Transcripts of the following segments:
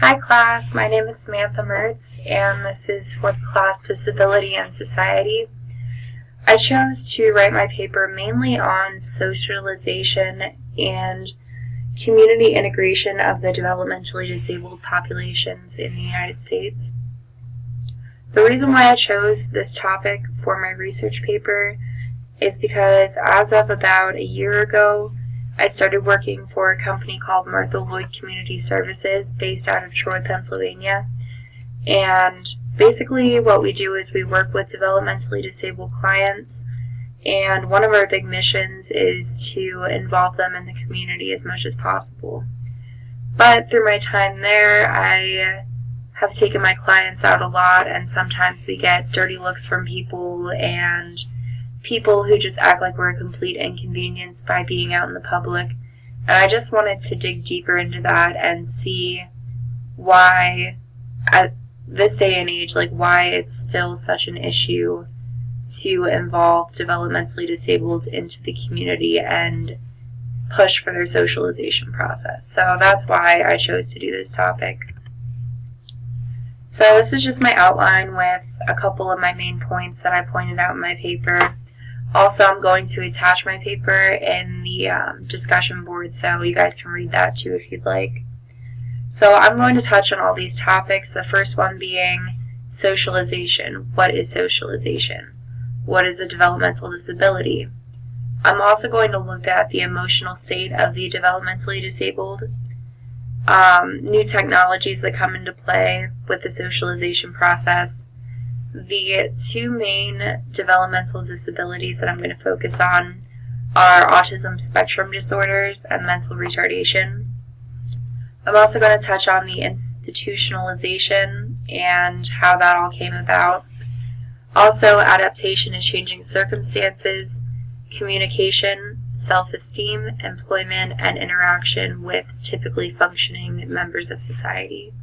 Hi class, my name is Samantha Mertz, and this is for the class Disability and Society. I chose to write my paper mainly on socialization and community integration of the developmentally disabled populations in the United States. The reason why I chose this topic for my research paper is because as of about a year ago, I started working for a company called Martha Lloyd Community Services based out of Troy, Pennsylvania. And basically what we do is we work with developmentally disabled clients, and one of our big missions is to involve them in the community as much as possible. But through my time there, I have taken my clients out a lot, and sometimes we get dirty looks from people and people who just act like we're a complete inconvenience by being out in the public. And I just wanted to dig deeper into that and see why, at this day and age, why it's still such an issue to involve developmentally disabled into the community and push for their socialization process. So that's why I chose to do this topic. So this is just my outline with a couple of my main points that I pointed out in my paper. Also, I'm going to attach my paper in the discussion board, so you guys can read that too if you'd like. So I'm going to touch on all these topics, the first one being socialization. What is socialization? What is a developmental disability? I'm also going to look at the emotional state of the developmentally disabled, new technologies that come into play with the socialization process. The two main developmental disabilities that I'm going to focus on are autism spectrum disorders and mental retardation. I'm also going to touch on the institutionalization and how that all came about. Also, adaptation to changing circumstances, communication, self-esteem, employment, and interaction with typically functioning members of society.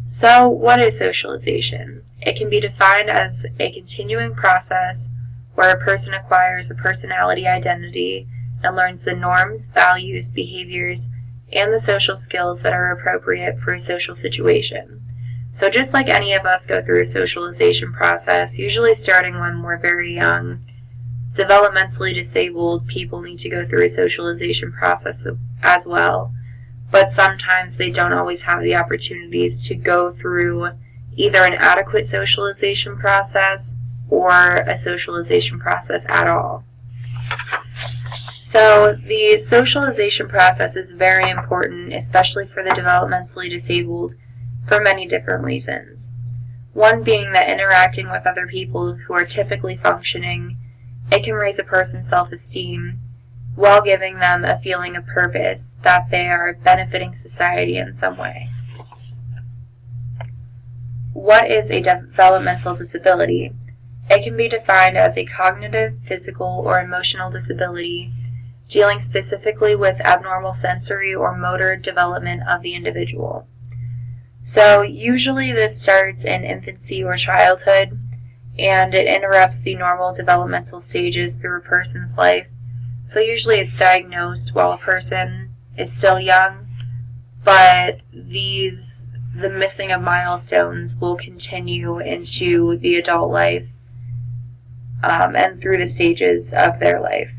So, what is socialization? It can be defined as a continuing process where a person acquires a personality identity and learns the norms, values, behaviors, and the social skills that are appropriate for a social situation. So just like any of us go through a socialization process, usually starting when we're very young, developmentally disabled people need to go through a socialization process as well. But sometimes they don't always have the opportunities to go through either an adequate socialization process or a socialization process at all. So the socialization process is very important, especially for the developmentally disabled, for many different reasons. One being that interacting with other people who are typically functioning, it can raise a person's self-esteem, while giving them a feeling of purpose, that they are benefiting society in some way. What is a developmental disability? It can be defined as a cognitive, physical, or emotional disability dealing specifically with abnormal sensory or motor development of the individual. So usually this starts in infancy or childhood, and it interrupts the normal developmental stages through a person's life. So usually it's diagnosed while a person is still young, but the missing of milestones will continue into the adult life and through the stages of their life.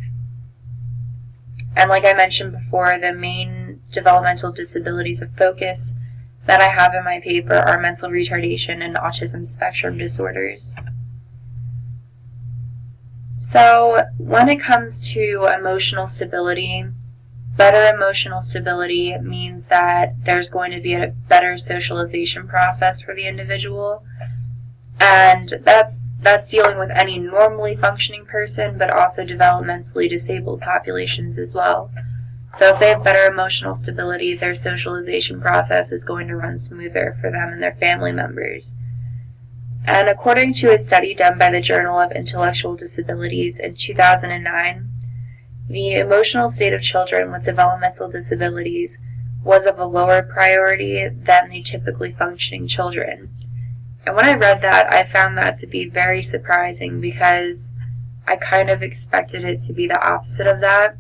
And like I mentioned before, the main developmental disabilities of focus that I have in my paper are mental retardation and autism spectrum disorders. So when it comes to emotional stability, better emotional stability means that there's going to be a better socialization process for the individual, and that's dealing with any normally functioning person, but also developmentally disabled populations as well. So if they have better emotional stability, their socialization process is going to run smoother for them and their family members. And according to a study done by the Journal of Intellectual Disabilities in 2009, the emotional state of children with developmental disabilities was of a lower priority than the typically functioning children. And when I read that, I found that to be very surprising because I kind of expected it to be the opposite of that.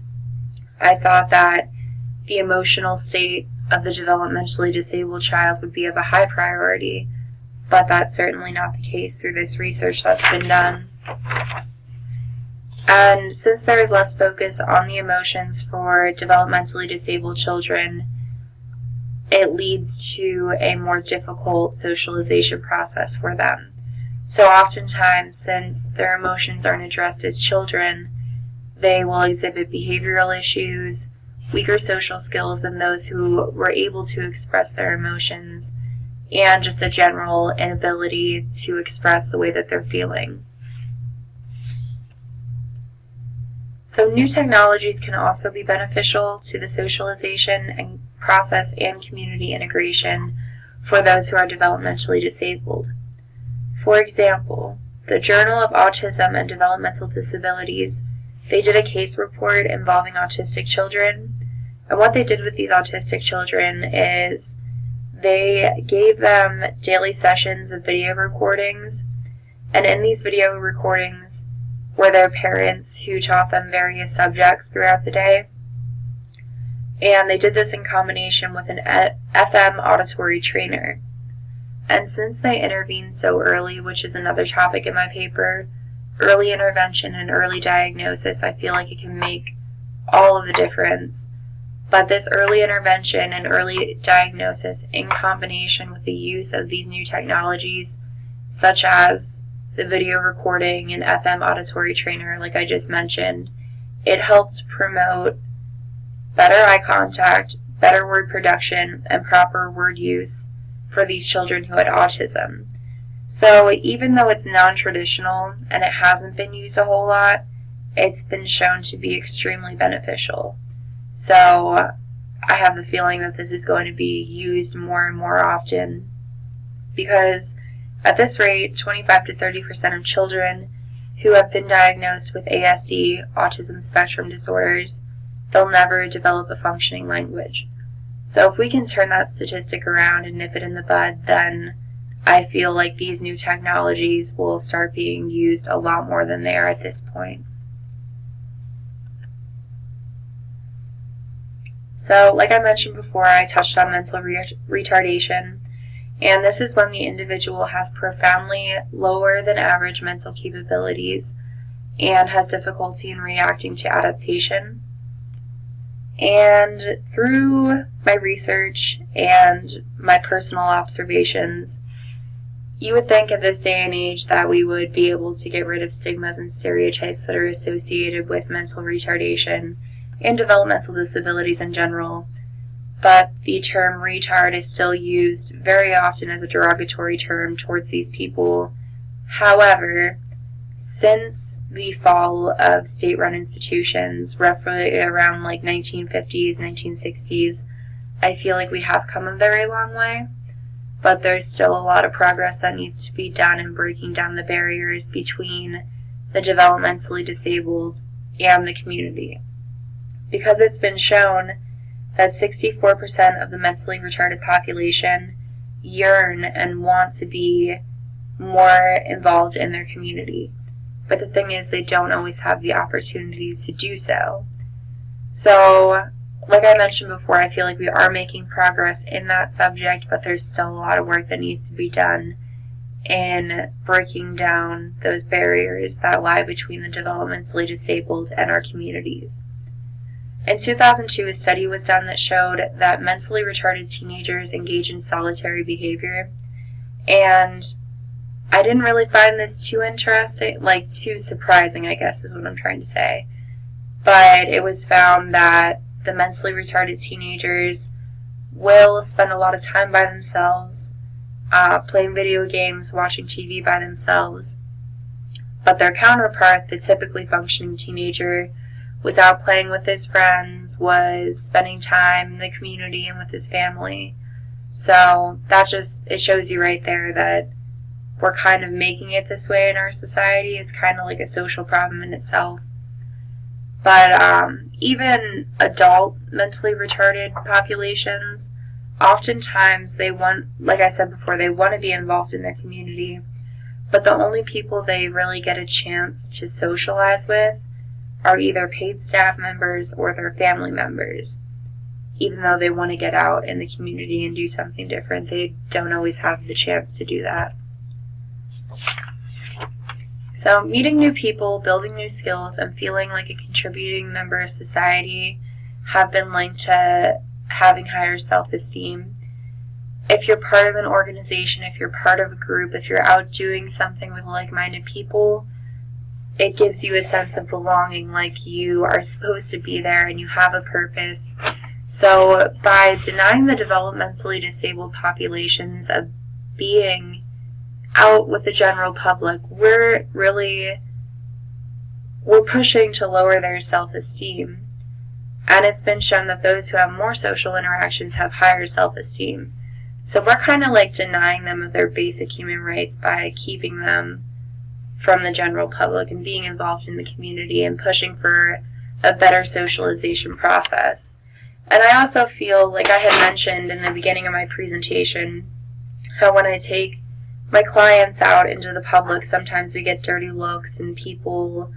I thought that the emotional state of the developmentally disabled child would be of a high priority, but that's certainly not the case through this research that's been done. And since there is less focus on the emotions for developmentally disabled children, it leads to a more difficult socialization process for them. So oftentimes, since their emotions aren't addressed as children, they will exhibit behavioral issues, weaker social skills than those who were able to express their emotions, and just a general inability to express the way that they're feeling. So new technologies can also be beneficial to the socialization and process and community integration for those who are developmentally disabled. For example, the Journal of Autism and Developmental Disabilities, they did a case report involving autistic children, and what they did with these autistic children is they gave them daily sessions of video recordings, and in these video recordings were their parents who taught them various subjects throughout the day. And they did this in combination with an FM auditory trainer. And since they intervened so early, which is another topic in my paper, early intervention and early diagnosis, I feel like it can make all of the difference. But this early intervention and early diagnosis in combination with the use of these new technologies, such as the video recording and FM auditory trainer, like I just mentioned, it helps promote better eye contact, better word production, and proper word use for these children who had autism. So even though it's non-traditional and it hasn't been used a whole lot, it's been shown to be extremely beneficial. So I have the feeling that this is going to be used more and more often, because at this rate, 25 to 30% of children who have been diagnosed with ASD, autism spectrum disorders, they'll never develop a functioning language. So if we can turn that statistic around and nip it in the bud, then I feel like these new technologies will start being used a lot more than they are at this point. So, like I mentioned before, I touched on mental retardation, and this is when the individual has profoundly lower than average mental capabilities and has difficulty in reacting to adaptation. And through my research and my personal observations, you would think at this day and age that we would be able to get rid of stigmas and stereotypes that are associated with mental retardation and developmental disabilities in general, but the term retard is still used very often as a derogatory term towards these people. However, since the fall of state-run institutions, roughly around like 1950s, 1960s, I feel like we have come a very long way, but there's still a lot of progress that needs to be done in breaking down the barriers between the developmentally disabled and the community. Because it's been shown that 64% of the mentally retarded population yearn and want to be more involved in their community. But the thing is, they don't always have the opportunities to do so. So, like I mentioned before, I feel like we are making progress in that subject, but there's still a lot of work that needs to be done in breaking down those barriers that lie between the developmentally disabled and our communities. In 2002, a study was done that showed that mentally retarded teenagers engage in solitary behavior, and I didn't really find this too interesting, like too surprising, I guess is what I'm trying to say. But it was found that the mentally retarded teenagers will spend a lot of time by themselves, playing video games, watching TV by themselves. But their counterpart, the typically functioning teenager, was out playing with his friends, was spending time in the community and with his family. So it shows you right there that we're kind of making it this way in our society. It's kind of like a social problem in itself. But even adult mentally retarded populations, oftentimes they want, like I said before, they want to be involved in their community, but the only people they really get a chance to socialize with are either paid staff members or their family members. even though they want to get out in the community and do something different, they don't always have the chance to do that. So meeting new people, building new skills, and feeling like a contributing member of society have been linked to having higher self-esteem. If you're part of an organization, if you're part of a group, if you're out doing something with like-minded people, it gives you a sense of belonging, like you are supposed to be there and you have a purpose. So by denying the developmentally disabled populations of being out with the general public, we're pushing to lower their self-esteem. And it's been shown that those who have more social interactions have higher self-esteem. So we're kind of like denying them of their basic human rights by keeping them from the general public and being involved in the community and pushing for a better socialization process. And I also feel, like I had mentioned in the beginning of my presentation, how when I take my clients out into the public, sometimes we get dirty looks and people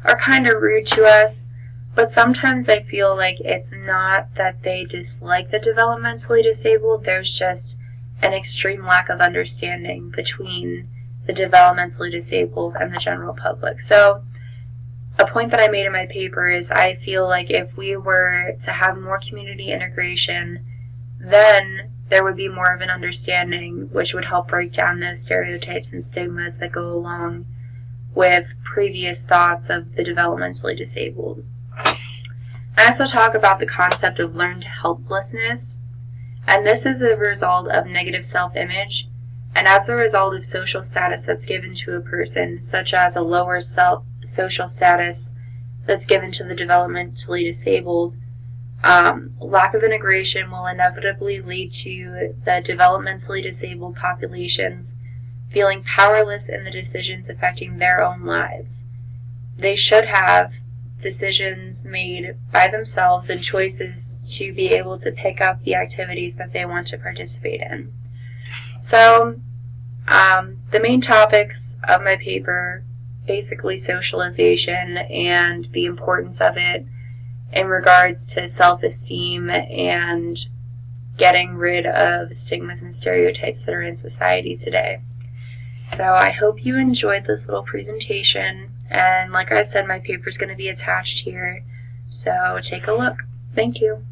are kind of rude to us. But sometimes I feel like it's not that they dislike the developmentally disabled, there's just an extreme lack of understanding between the developmentally disabled and the general public. So a point that I made in my paper is I feel like if we were to have more community integration, then there would be more of an understanding, which would help break down those stereotypes and stigmas that go along with previous thoughts of the developmentally disabled. I also talk about the concept of learned helplessness, and this is a result of negative self-image, and as a result of social status that's given to a person, such as a lower social status that's given to the developmentally disabled. Lack of integration will inevitably lead to the developmentally disabled populations feeling powerless in the decisions affecting their own lives. They should have decisions made by themselves and choices to be able to pick up the activities that they want to participate in. So the main topics of my paper, basically socialization and the importance of it in regards to self-esteem and getting rid of stigmas and stereotypes that are in society today. So I hope you enjoyed this little presentation, and like I said, my paper is going to be attached here, so take a look. Thank you.